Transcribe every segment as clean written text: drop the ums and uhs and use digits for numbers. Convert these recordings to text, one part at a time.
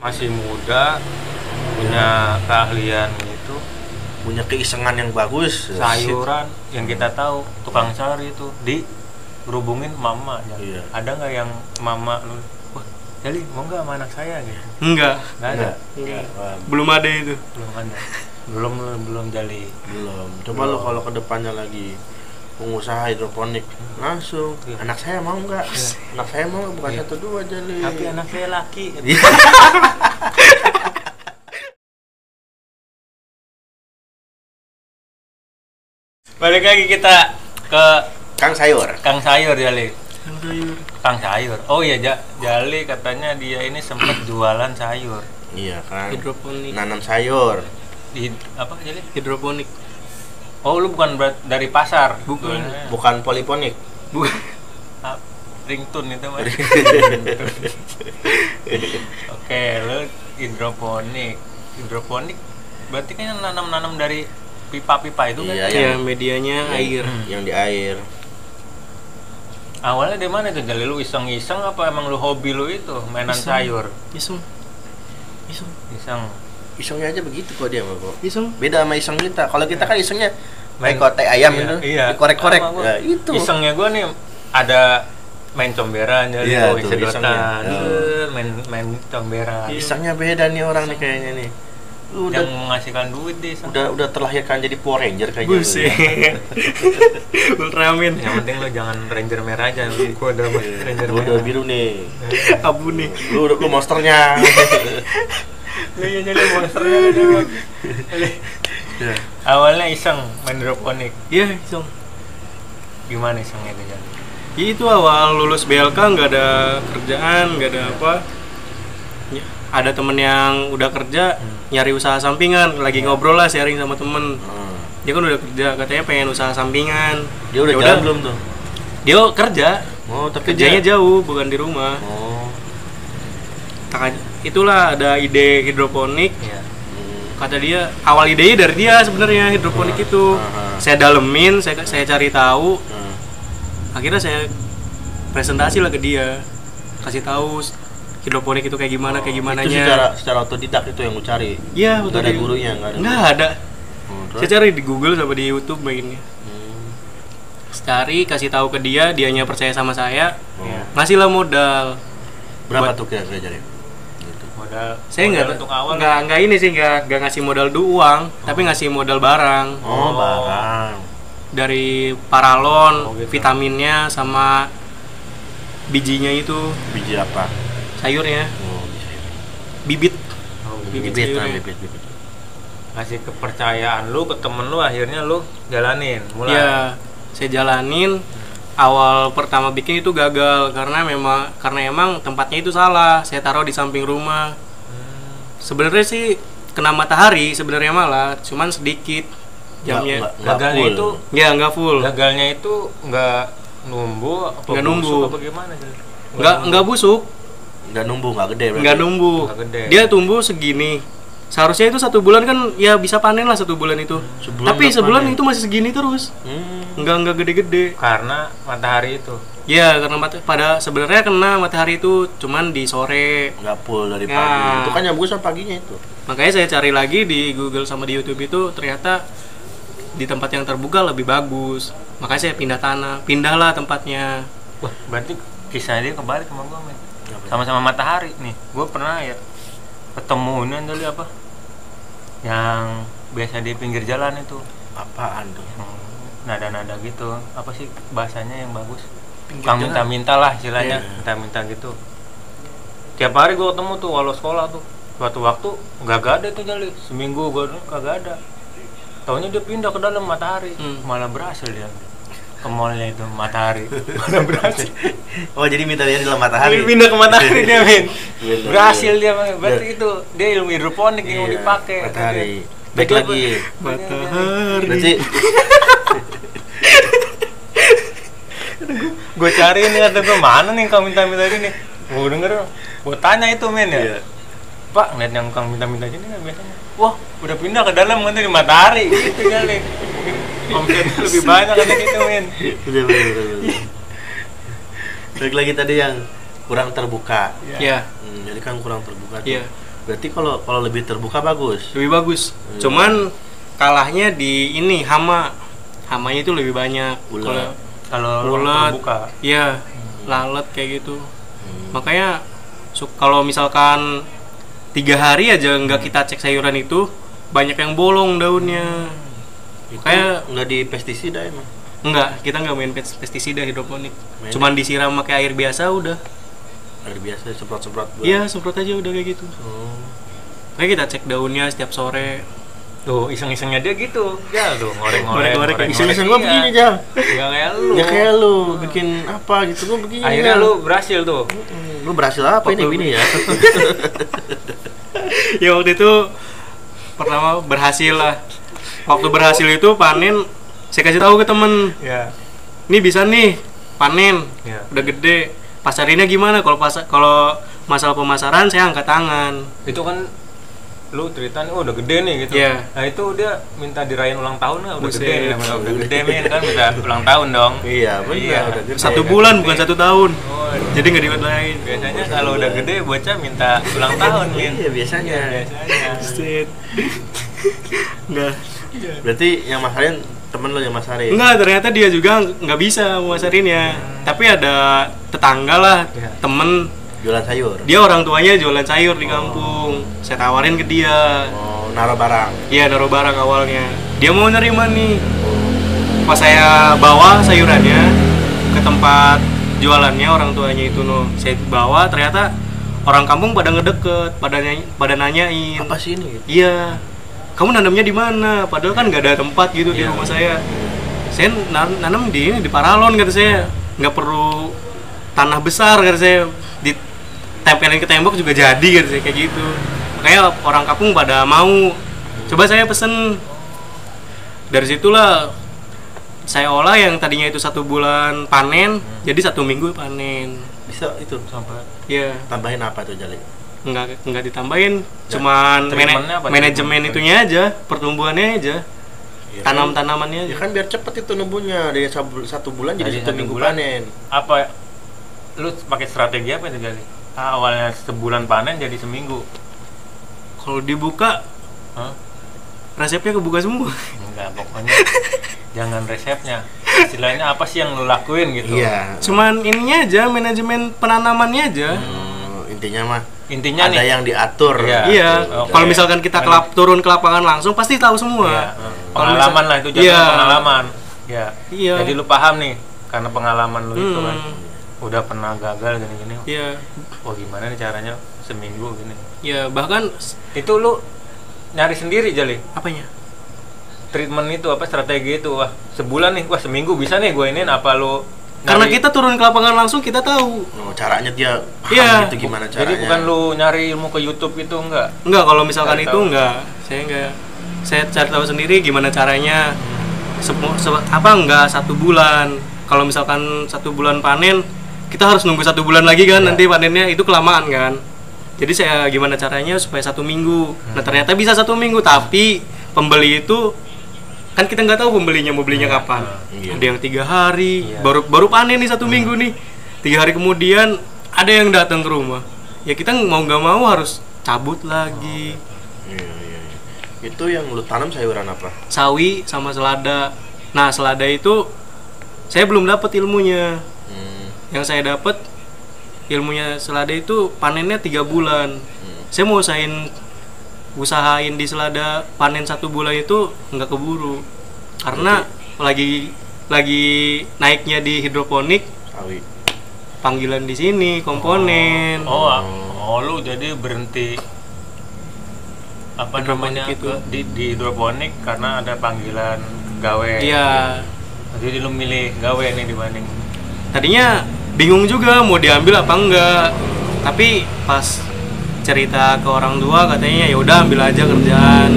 masih muda, punya keahlian gitu, punya keisengan yang bagus. sayuran yang kita tahu tukang sari itu dirubungin mama ya. Iya. Ada nggak yang mama lu, wah jadi mau nggak sama anak saya gitu? Enggak. Nggak ada. Belum ada itu. Belum ada. belum jali. Belum. Coba lo kalau kedepannya lagi pengusaha hidroponik langsung anak saya mau nggak? Anak saya mau bukan 1 2 jali. Tapi anak saya laki. Balik lagi kita ke Kang Sayur. Kang Sayur Jali. Kang Sayur. Oh iya Jali katanya dia ini sempat jualan sayur. Iya kan. Hidroponik. Nanam sayur. Di apa Jali? Hidroponik. Oh lu bukan dari pasar. Bukan. Bukan poliponik. Bukan. Ringtone itu mah. Oke, lu hidroponik. Hidroponik berarti kan nanam-nanam dari pipa-pipa itu kan? Iya, Ya, medianya air. Yang di air. Awalnya dari mana tuh Jali? Lu iseng-iseng apa emang lu hobi lu itu mainan sayur? Iseng. Iseng. Isengnya aja begitu kok dia kok. Iseng. Beda sama iseng kita. Kalau kita kan isengnya Main- kayak kotek ayam iya, itu, iya. dikorek-korek. Sama gua. Ya, itu. Isengnya gua nih ada main comberan Jali, Iya, tuh, sedotan, isengnya. main comberan. Isengnya beda nih orang nih kayaknya nih. Lu Yang udah menghasilkan duit deh iseng. udah terlahirkan jadi Power Ranger kayaknya. lu Buset. ya. Ultraman. Yang penting lu jangan ranger merah aja. Gua udah ranger Lu merah. udah biru nih. Abu nih. Lu monsternya. Iya jadi monsternya dulu. Ya. Awalnya iseng main hidroponik. Iya, iseng. Gimana isengnya itu Jali? Itu awal lulus BLK nggak ada kerjaan, nggak ada apa. Ya, ada temen yang udah kerja nyari usaha sampingan, lagi ngobrol lah sharing sama temen. Dia kan udah kerja, katanya pengen usaha sampingan. Dia udah Ya jalan belum tuh? Dia kerja, Oh, tapi kerjanya dia. jauh, bukan di rumah. Oh. Itulah ada ide hidroponik. Iya. Kata dia, awal idenya dari dia sebenarnya hidroponik itu. Saya dalemin, saya cari tahu. Akhirnya saya presentasi lah ke dia, kasih tahu hidroponik itu kayak gimana, kayak gimananya. Itu secara otodidak itu yang lu cari. Iya, Nggak ada gurunya, nggak ada. Nggak ada. Terus? Saya cari di Google sama di YouTube mainnya. Cari, kasih tahu ke dia, dianya percaya sama saya, ngasihlah modal. Berapa Buat- tuh kira-kira jadi? Modal. Saya modal untuk awal. nggak ini sih nggak ngasih modal uang, tapi ngasih modal barang Oh, barang. dari paralon, Oh, gitu. vitaminnya sama bijinya itu, Biji apa? sayurnya, Oh, bisa. bibit. Oh, Bibit Bibit, sayurnya. bibit. ngasih kepercayaan lu ke temen lu, akhirnya lu jalanin mulai. Iya, saya jalanin. Awal pertama bikin itu gagal karena emang tempatnya itu salah. Saya taruh di samping rumah. Sebenarnya sih kena matahari sebenarnya malah, cuman sedikit jamnya. Nggak Gagalnya full. itu Ya nggak full, gagalnya itu nggak numbu apa Nggak busuk numbu. apa gimana sih? nggak busuk, Nggak numbuh, nggak gede berarti. nggak numbuh. Nggak gede. Dia tumbuh segini. Seharusnya itu 1 bulan kan ya bisa panen lah 1 bulan itu. Sebulan Tapi udah sebulan panen. itu masih segini terus. Nggak gede-gede. Karena matahari itu. Ya karena pada sebenarnya kena matahari itu cuman di sore. Nggak full dari Ya. pagi. Itu kan nyambung sama paginya itu. Makanya saya cari lagi di Google sama di YouTube itu ternyata di tempat yang terbuka lebih bagus. Makanya saya pindahlah tempatnya. Wah, berarti kisah dia kebalik sama gua, men. Sama-sama matahari nih. Gua pernah ya ketemu ini dulu apa? Yang biasa di pinggir jalan itu. Apaan tuh? Nada-nada gitu. Apa sih bahasanya yang bagus? Pinggir Kang jalan. minta-minta lah istilahnya, Iya. minta-minta gitu. Tiap hari gua ketemu tuh walau sekolah tuh. Suatu waktu nggak ada tuh Jali. Seminggu gua kagak ada. Taunya dia pindah ke dalam matahari. Malah berhasil dia. Ke mallnya itu matahari. Malah berhasil. Oh, jadi minta dia di dalam matahari. Pindah ke matahari dia, Min. Bener, Berhasil bener. dia, berarti itu dia ilmu hidroponik yang mau Iya, dipakai. matahari. Jadi Baik apa? lagi. Matahari. Berarti Gue cari nih, kata gue mana nih kang minta-minta ini. Gue denger, gue tanya itu men ya. Iya. Pak, ngeliat yang kang minta-minta ini kan biasanya. Wah, udah pindah ke dalam kan di matahari gitu kali. Omsetnya lebih banyak kan gitu men. betul. Baik lagi tadi yang kurang terbuka. Ya, Jadi kan kurang terbuka tuh. Iya. Berarti kalau lebih terbuka bagus. Lebih bagus. Cuman kalahnya di ini hamanya itu lebih banyak. Ulet. Kalau Ulet, terbuka. iya, lalat kayak gitu. Makanya kalau misalkan 3 hari aja nggak kita cek sayuran itu, banyak yang bolong daunnya. Itu Kayak nggak di pestisida emang. enggak, kita nggak main pestisida hidroponik. Main Cuman disiram pakai air biasa udah. Air biasa semprot-semprot. Iya, semprot aja udah kayak gitu. Oh. Kayak kita cek daunnya setiap sore. Tuh iseng-isengnya dia gitu. Ya tuh ngorek-ngorek. Ngorek-ngorek. Iseng-iseng gua begini, Jal. Enggak kayak lu. Ya kayak lu bikin apa gitu, gua begini. Akhirnya Jal. lu berhasil tuh. Lu berhasil apa ini Waktu- begini ya? Ya waktu itu pertama berhasil lah. Waktu berhasil itu panen, saya kasih tahu ke temen, Ya. ini bisa nih panen, Ya. udah gede. Pasarinnya gimana? Kalau masalah pemasaran saya angkat tangan. Itu kan lu cerita nih, oh udah gede nih gitu. Iya. Nah itu dia minta dirayain ulang tahun nggak? Udah Buset. gede nih, namanya udah gede men kan minta ulang tahun dong. Iya, benar. Iya. Udah gede. 1 bulan bukan 1 tahun. Oh, Jadi nggak dibuat-buatin. biasanya kalau udah gede bocah minta ulang tahun min. Iya, biasanya. Biasanya. Set. Enggak. Berarti yang masarin temen lu yang masarin. Enggak, ternyata dia juga nggak bisa masarinnya. Tapi ada tetangga lah, Iya. temen, Jualan sayur. dia orang tuanya jualan sayur di kampung. Saya tawarin ke dia. Oh, naruh barang. Iya, naruh barang awalnya. Dia mau nerima nih. Pas saya bawa sayurannya ke tempat jualannya orang tuanya itu saya bawa, ternyata orang kampung pada ngedeket, pada nanyain. Apa sih ini? Iya. Kamu nanamnya di mana? Padahal kan nggak ada tempat gitu di Iya. rumah saya. Saya nanam di paralon kata saya. Nggak perlu tanah besar kata saya. Ditempelin ke tembok juga jadi kata saya kayak gitu. Makanya orang kampung pada mau. Coba saya pesen. Dari situlah saya olah yang tadinya itu 1 bulan panen, jadi 1 minggu panen. Bisa itu Sampai Iya. tambahin apa tuh, Jali? Nggak ditambahin, cuman treatmentnya apa? manajemen Treatment? itunya aja, pertumbuhannya aja, Ya tanam-tanamannya kan, aja. ya kan biar cepet itu numbuhnya dari 1 bulan jadi Dari 1 1 minggu bulan. panen. apa? Lu pakai strategi apa itu Jali? Awalnya sebulan panen jadi seminggu. Kalau dibuka Hah? resepnya kebuka semua. Enggak, pokoknya jangan resepnya. Istilahnya apa sih yang lu lakuin gitu? Iya. Cuman ininya aja, manajemen penanamannya aja. Intinya mah Intinya ada nih. yang diatur. Iya. Iya. Oke. Kalau misalkan kita turun ke lapangan langsung pasti tahu Iya, semua. pengalaman lah itu jatuh Iya. pengalaman. Ya. Iya. Jadi lu paham nih karena pengalaman lu itu kan. Hmm. Udah pernah gagal gini-gini. Iya. Oh gimana nih caranya seminggu gini. Ya bahkan Itu lu nyari sendiri Jali. apanya? Treatment itu apa strategi itu wah sebulan nih wah seminggu bisa nih gue iniin apa lu Karena nyari- kita turun ke lapangan langsung kita tahu. Oh, caranya dia paham Iya. gitu gimana caranya. jadi bukan lu nyari ilmu ke YouTube itu enggak. Enggak, kalau misalkan Cari itu tahu. enggak. Saya enggak. Saya cari tahu sendiri gimana caranya. Enggak 1 bulan. Kalau misalkan 1 bulan panen, kita harus nunggu 1 bulan lagi kan, Iya. nanti panennya itu kelamaan kan. Jadi saya gimana caranya supaya 1 minggu. Nah ternyata bisa 1 minggu, tapi pembeli itu kan kita nggak tahu pembelinya mau belinya kapan. Iya. Ada yang 3 hari, Iya. baru panen nih 1 minggu nih. 3 hari kemudian ada yang datang ke rumah. Ya kita mau nggak mau harus cabut lagi. Iya, iya, iya. Itu yang lu tanam sayuran apa? Sawi sama selada. Nah selada itu saya belum dapat ilmunya. Yang saya dapat ilmunya selada itu panennya 3 bulan. Saya mau usahain di selada panen 1 bulan itu nggak keburu karena lagi naiknya di hidroponik, Sawi. panggilan di sini komponen. Oh lu jadi berhenti apa Hidroponik namanya itu. di hidroponik karena ada panggilan gawe. Iya. Jadi lu milih gawe nih dibanding. Tadinya bingung juga mau diambil apa enggak, tapi pas cerita ke orang tua katanya ya udah ambil aja kerjaan,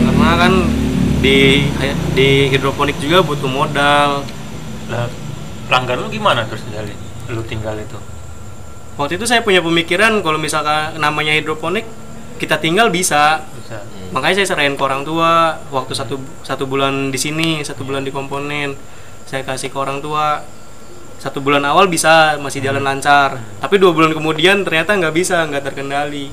karena kan di hidroponik juga butuh modal. Lah pelanggan lu gimana terus Jali? Lu tinggal itu. Waktu itu saya punya pemikiran kalau misalkan namanya hidroponik kita tinggal bisa, Bisa. makanya saya serahin ke orang tua waktu satu bulan di sini, 1 bulan di komponen, saya kasih ke orang tua. 1 bulan awal bisa masih jalan lancar, tapi 2 bulan kemudian ternyata nggak bisa, nggak terkendali.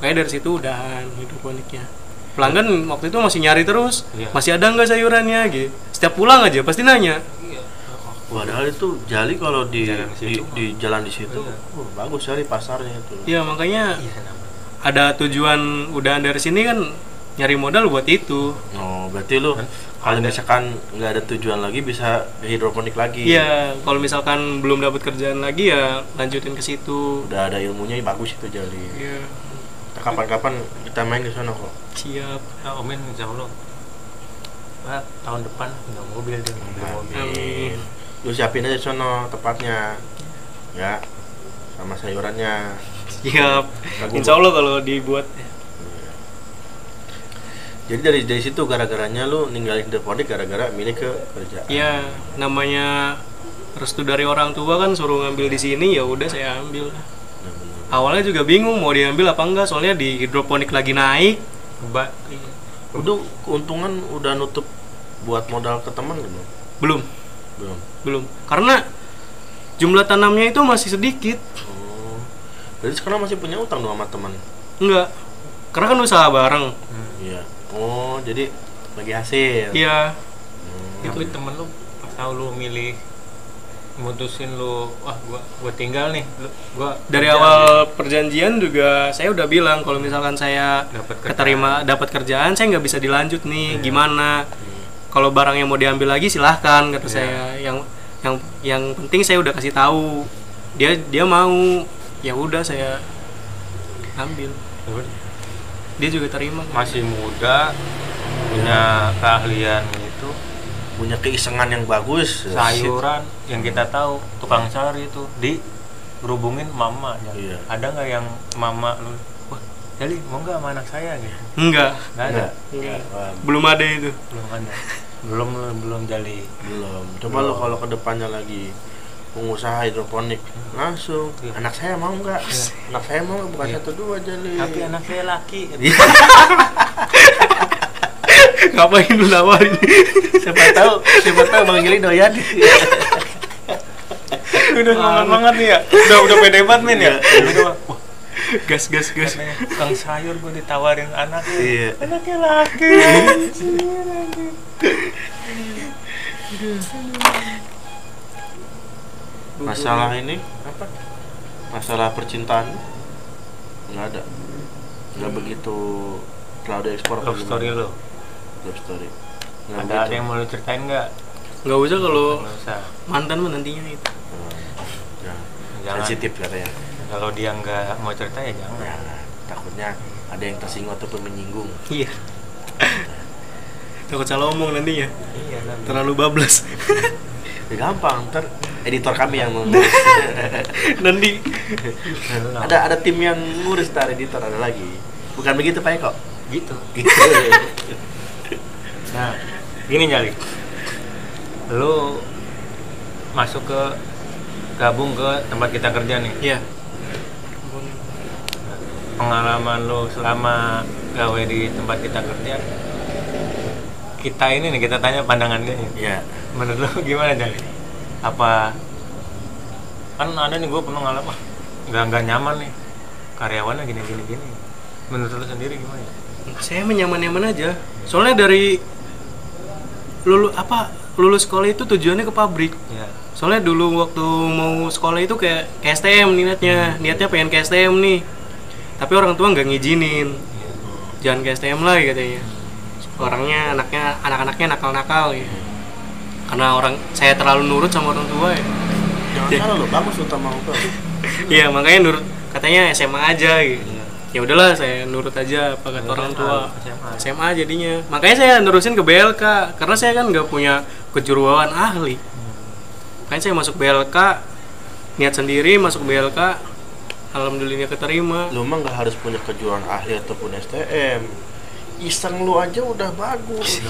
Kayak dari situ udahan hidroponiknya. Pelanggan waktu itu masih nyari terus, Iya. masih ada nggak sayurannya gitu. Setiap pulang aja pasti nanya. Padahal itu jali kalau di Jalan di situ, di jalan di situ, Iya. bagus sekali pasarnya itu. Ya makanya Iya namanya. ada tujuan udahan dari sini kan nyari modal buat itu. Oh, berarti lu kalau misalkan nggak ada tujuan lagi bisa hidroponik lagi. Iya, kalau misalkan belum dapat kerjaan lagi ya lanjutin ke situ. Udah ada ilmunya, bagus itu jali. Iya, Kapan-kapan kita main ke sana kok. siap. Nah, Omin insya Allah tahun depan punya mobil dia mobil. Amin. Lu siapin aja sono tepatnya, ya, sama sayurannya. Siap. Insya Allah kalau dibuat. Jadi dari situ gara-garanya lu ninggalin hidroponik gara-gara milih ke kerjaan. Ya, namanya restu dari orang tua kan suruh ngambil di sini, ya udah saya ambil. Bener-bener. Awalnya juga bingung mau diambil apa enggak, soalnya di hidroponik lagi naik. Udah keuntungan udah nutup buat modal ke teman belum? Belum, Belum. belum. Karena jumlah tanamnya itu masih sedikit. Oh. Jadi sekarang masih punya utang dong sama teman. Enggak. Karena kan usaha bareng. Iya. Oh, jadi bagi hasil. Iya. Tapi temen lu pas tahu lu milih mutusin lu, wah gua tinggal nih, gua Dari kerja awal perjanjian juga saya udah bilang kalau misalkan saya Dapat kerjaan. keterima dapat kerjaan, saya nggak bisa dilanjut nih. Gimana? Kalau barang yang mau diambil lagi silahkan kata saya. Yang penting saya udah kasih tahu. Dia mau. Ya udah saya ambil. Dia juga terima. masih muda, punya keahlian gitu, Punya keisengan yang bagus. sayuran yang kita tahu tukang sari itu dirubungin mama ya. Iya. Ada nggak yang mama lu, wah jadi mau nggak sama anak saya gitu? Enggak. Nggak ada. Enggak. Wah, Belum ada itu. Belum ada. belum jali. belum. Coba lu kalau ke depannya lagi pengusaha hidroponik langsung Iya. anak saya mau nggak? Anak saya mau nggak? Bukan Iya. satu dua jali. Tapi anak saya laki. Ngapain lu nawarin? siapa tahu Bang Gili doyan. Udah semangat banget nih ya. Udah pede banget min ya. Udah, wah, Gas. katanya, Kang sayur gue ditawarin anaknya. Iya. Anaknya laki. Masalah ini apa? Masalah percintaan nggak ada. Nggak begitu terlalu diekspor. apa Love gimana? story lo. Love story. Nggak Ada begitu. yang mau lu ceritain nggak? Nggak usah kalau Nggak usah. mantan mah nantinya itu. Nah, Jangan. sensitif katanya. Kalau dia nggak mau cerita ya jangan. Ya, takutnya ada yang tersinggung ataupun menyinggung. Iya. Takut salah omong nantinya. Iya nanti. Terlalu bablas. Ya, gampang, ntar editor kami yang mengurus. Nanti ada tim yang ngurus, ntar editor ada lagi. Bukan begitu Pak Eko? Gitu. Gitu. Nah, gini Jali. Lu masuk ke gabung ke tempat kita kerja nih. iya. Pengalaman lu selama gawe di tempat kita kerja. Kita ini nih kita tanya pandangan dia. Ya. Menurut lu gimana Jali? Apa kan ada nih gue pernah ngalamin nggak nyaman nih karyawannya gini. Menurut lu sendiri gimana? Saya menyaman-nyaman aja. Soalnya dari lulus sekolah itu tujuannya ke pabrik. Ya. Soalnya dulu waktu mau sekolah itu kayak STM niatnya pengen ke STM nih. Tapi orang tua nggak ngizinin. Jangan ke STM lagi katanya. Orangnya anak-anaknya nakal-nakal gitu. Karena saya terlalu nurut sama orang tua ya. Jangan salah lo, bagus lo mau tuh. Iya, makanya nurut katanya SMA aja gitu. Iya. Ya udahlah saya nurut aja apa kata orang tua. SMA. SMA jadinya. Makanya saya nerusin ke BLK karena saya kan nggak punya kejuruan ahli. Makanya saya masuk BLK, niat sendiri masuk BLK. Alhamdulillah keterima. Lu mah nggak harus punya kejuruan ahli ataupun STM. Iseng lu aja udah bagus.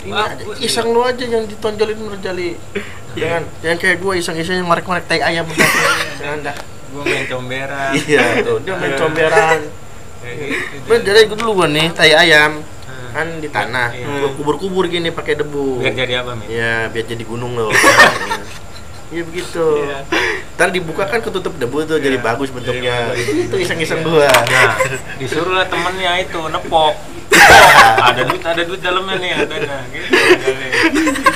Ini aja, iseng lu aja yang ditonjolin merjali. Jangan kayak gua iseng-iseng ngorek-ngorek tai ayam. Jangan dah. Gue main comberan. Iya tuh, dia main comberan. Bener dari dulu gua nih tai ayam kan di tanah, Iya. gua kubur-kubur gini pakai debu. Biar jadi apa, Min? Ya, biar jadi gunung loh. Iya begitu. Iya. Ntar dibuka kan ketutup debu tuh, jadi bagus bentuknya. Iya. Itu iseng-iseng gua. Nah, disuruh lah temennya itu nepok. Ada duit dalamnya nih katanya gitu.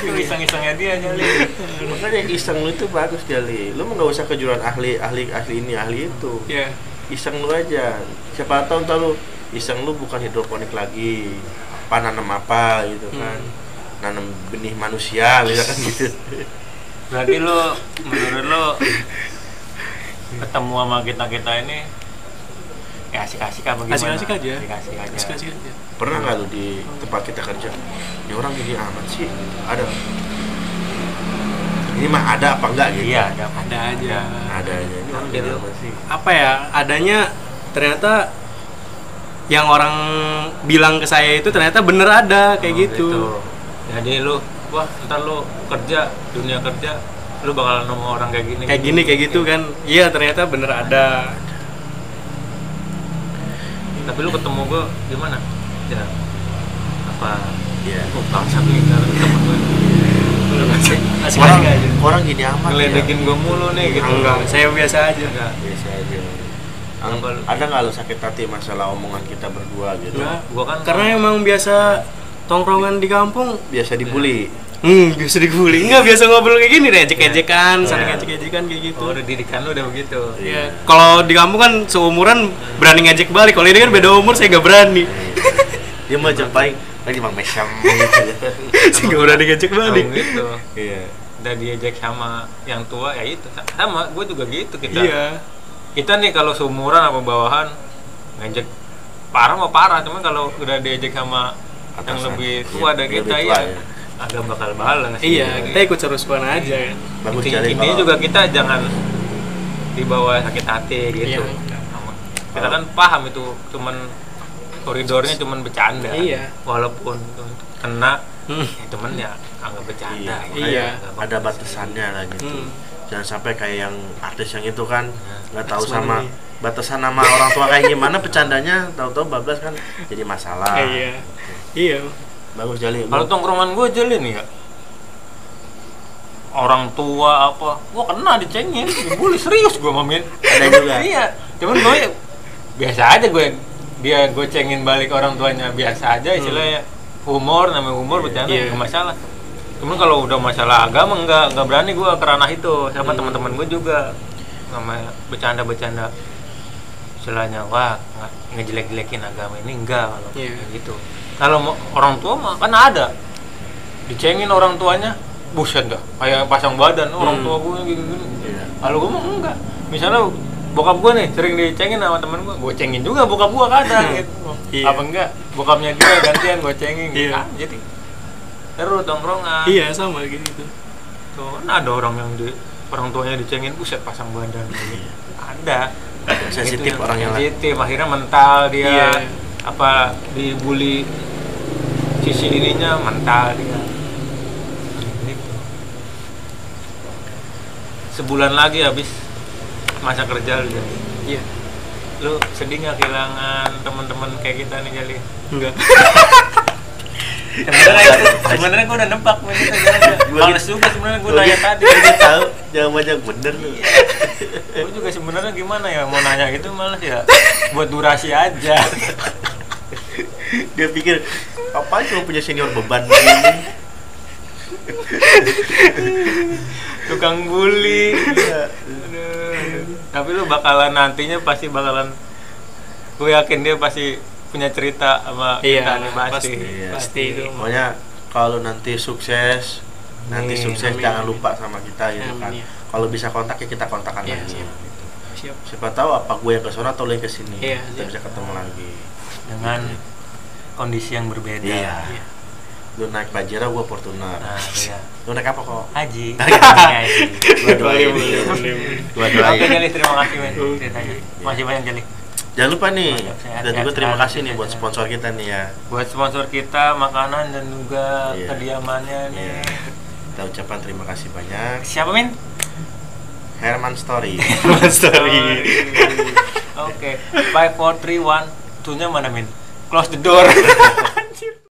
Itu iseng-isengnya dia Jali. Makanya iseng lu tuh bagus Jali. Lu nggak usah kejuruan ahli ini ahli itu. Iya. Iseng lu aja. Siapa tahu ntar lu iseng lu bukan hidroponik lagi. Apa nanam apa gitu kan. Nanam benih manusia misalkan gitu. Berarti menurut lo ketemu sama kita ini ya asik-asik apa gimana? Asik-asik aja. Asik-asik aja. Pernah nggak lu di tempat kita kerja? Ini orang gini amat sih? Ada. Ini mah ada apa enggak gitu? Iya, ada aja. Ada aja. Ini orang gini amat sih? Apa ya? Adanya ternyata yang orang bilang ke saya itu ternyata bener ada kayak gitu. Jadi wah ntar lu dunia kerja lu bakalan nemu orang kayak gini Kayak gitu kan. Iya ternyata bener ada. Tapi lu ketemu gue gimana? Ya apa? Iya. Bangsa nih temen gue. Orang gini amat. Ngeledekin gue mulu nih gitu. Enggak, saya biasa aja. Enggak. Biasa aja. Ada nggak lu sakit hati masalah omongan kita berdua gitu? Enggak. Gua kan Karena emang biasa tongkrongan di kampung Biasa dibully. biasa dibully. Enggak, biasa ngobrol kayak gini deh, ejek-ejekan, saling ejek-ejekan kayak gitu. udah didikan lu udah begitu. Iya. Kalau di kampung kan seumuran berani ngejek balik. Kalau ini kan beda umur, saya nggak berani. Dia mau paling lagi Bang Mesam gitu. Saya nggak berani ngejek balik. Gitu. Iya. Udah diejek sama yang tua ya itu. Sama gue juga gitu kita. Iya. Kita nih kalau seumuran apa bawahan ngejek parah mau parah, cuman kalau udah diejek sama yang lebih tua dari kita ya agak bakal balas. Iya, kita ikut seru-seruan aja kan. Bagus Jali. Intinya juga kita jangan dibawa sakit hati gitu. Iya. Kita kan paham itu cuman koridornya cuman bercanda. Iya. Walaupun kena ya temen ya anggap bercanda. Iya. Ada batasannya lah gitu. Jangan sampai kayak yang artis yang itu kan nggak tahu sama batasan sama orang tua kayak gimana bercandanya, tahu-tahu bablas kan jadi masalah. Iya. Iya. Bagus Jali. Kalau tongkrongan gue Jali nih ya, orang tua apa, gue kena dicengin, dibully serius gue mamin. Ada juga. Iya, cuman gue biasa aja gue cengin balik orang tuanya biasa aja istilahnya namanya humor bercanda nggak masalah. Cuman kalau udah masalah agama nggak berani gue ke ranah itu. Sama teman-teman gue juga namanya bercanda istilahnya wah ngejelek-jelekin agama ini enggak kalau gitu. Kalau orang tua mah kan ada dicengin orang tuanya, buset dah kayak pasang badan orang tua gue gini. Kalau gue mah enggak. Misalnya bokap gue nih sering dicengin sama temen gue cengin juga bokap gue kadang gitu. Apa enggak? Bokapnya dia gantian gue cengin gitu. Jadi terus tongkrongan. Iya sama gitu. Tuh kan ada orang yang orang tuanya dicengin, buset pasang badan gitu. Ada. Sensitif gitu, orangnya lah. Sensitif, akhirnya mental dia apa dibully sisi ininya mental dia. Gitu. Sebulan lagi habis masa kerja lu jadi. Iya. Lu sedih nggak kehilangan teman-teman kayak kita nih Jali? Enggak. Sebenarnya gue udah nebak begitu aja. Males juga sebenarnya gue nanya tadi. Gue tahu jawabannya bener lu. Gue juga sebenarnya gimana ya mau nanya gitu malas ya. Buat durasi aja. Dia pikir apa cuma punya senior beban begini. Tukang bully. Tapi lu bakalan nantinya pasti bakalan, gue yakin dia pasti punya cerita sama kita nih pasti itu. Pokoknya kalau nanti sukses jangan lupa sama kita gitu kan. Kalau bisa kontak ya kita kontakkan lagi. Siap. Siapa tahu apa gue yang ke sana atau lo yang ke sini. Kita bisa ketemu lagi dengan kondisi yang berbeda. Iya. Lu naik Pajero, gue Fortuner. Iya. Lu naik apa kok? Haji. Dua doain. Oke Jali, terima kasih men ceritanya. Masih banyak Jali. Jangan lupa nih, dan juga terima kasih nih buat sponsor kita nih ya. Buat sponsor kita makanan dan juga kediamannya nih. Kita ucapkan terima kasih banyak. Siapa Min? Herman Story. Oke. 5 4 3 1 2-nya mana Min? Close the door.